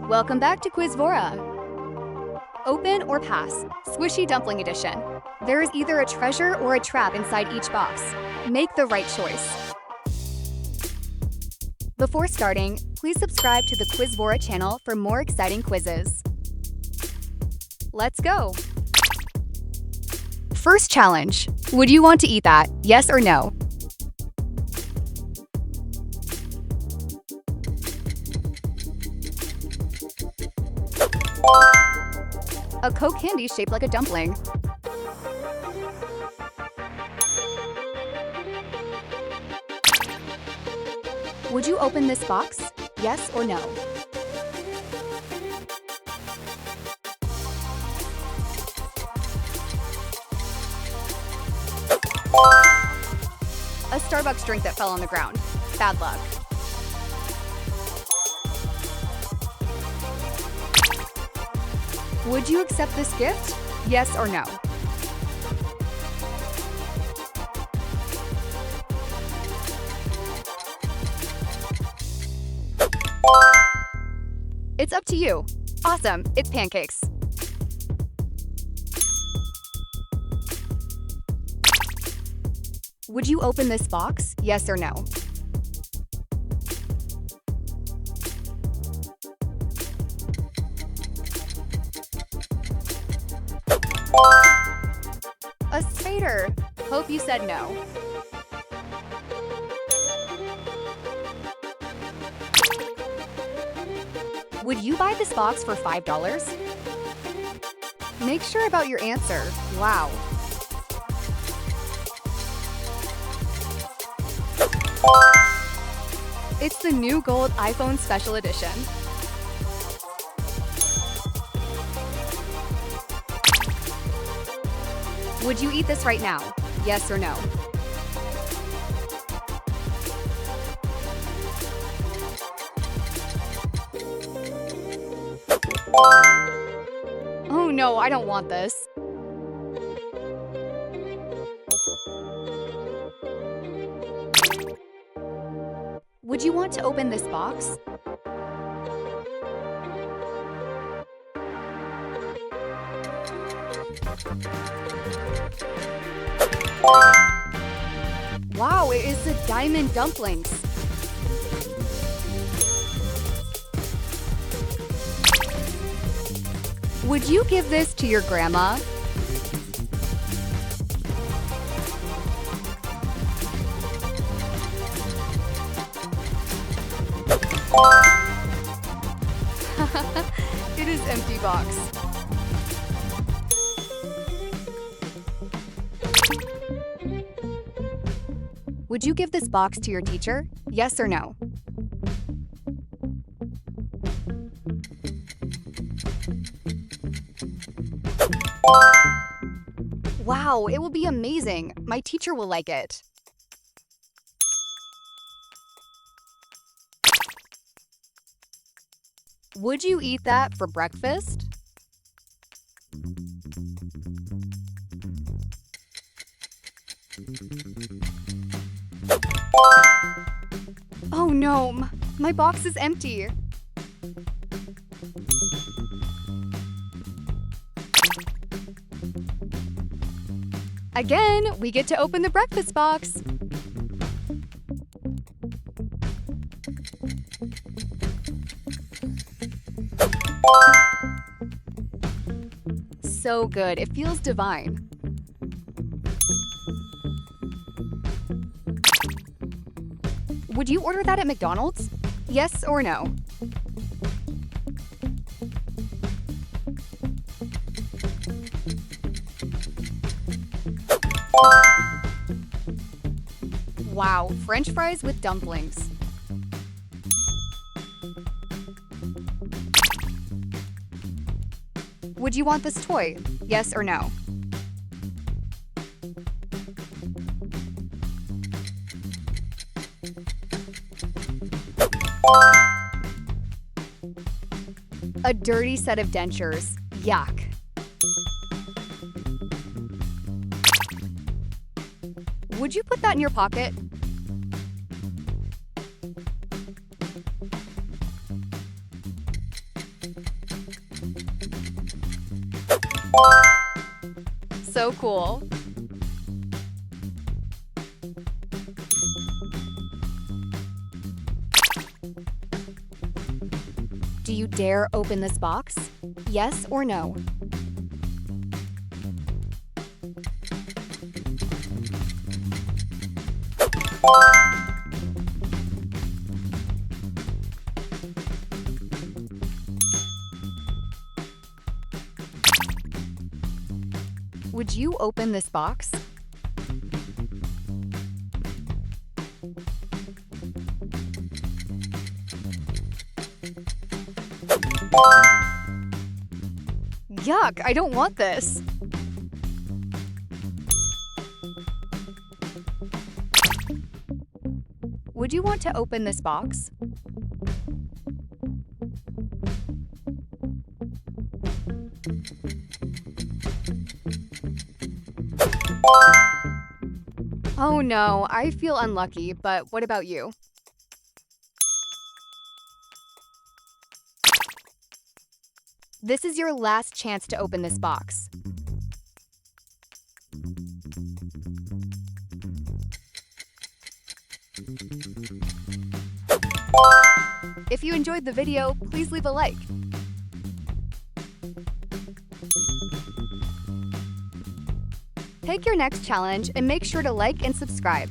Welcome back to Quizvora. Open or pass, Squishy Dumpling Edition. There is either a treasure or a trap inside each box. Make the right choice. Before starting, please subscribe to the Quizvora channel for more exciting quizzes. Let's go! First challenge. Would you want to eat that? Yes or no? A Coke candy shaped like a dumpling. Would you open this box? Yes or no? A Starbucks drink that fell on the ground. Bad luck. Would you accept this gift? Yes or no? It's up to you. Awesome, it's pancakes. Would you open this box? Yes or no? A spider. Hope you said no. Would you buy this box for $5? Make sure about your answer. Wow. It's the new gold iPhone Special Edition. Would you eat this right now? Yes or no? Oh no, I don't want this. Would you want to open this box? Wow, it is the diamond dumplings. Would you give this to your grandma? It is empty box. Would you give this box to your teacher? Yes or no? Wow, it will be amazing. My teacher will like it. Would you eat that for breakfast? Oh no, my box is empty. Again, we get to open the breakfast box. So good, it feels divine. Would you order that at McDonald's? Yes or no? Wow, French fries with dumplings. Would you want this toy? Yes or no? A dirty set of dentures. Yuck. Would you put that in your pocket? So cool. Do you dare open this box? Yes or no? Would you open this box? Yuck, I don't want this. Would you want to open this box? Oh no, I feel unlucky, but what about you? This is your last chance to open this box. If you enjoyed the video, please leave a like. Pick your next challenge and make sure to like and subscribe.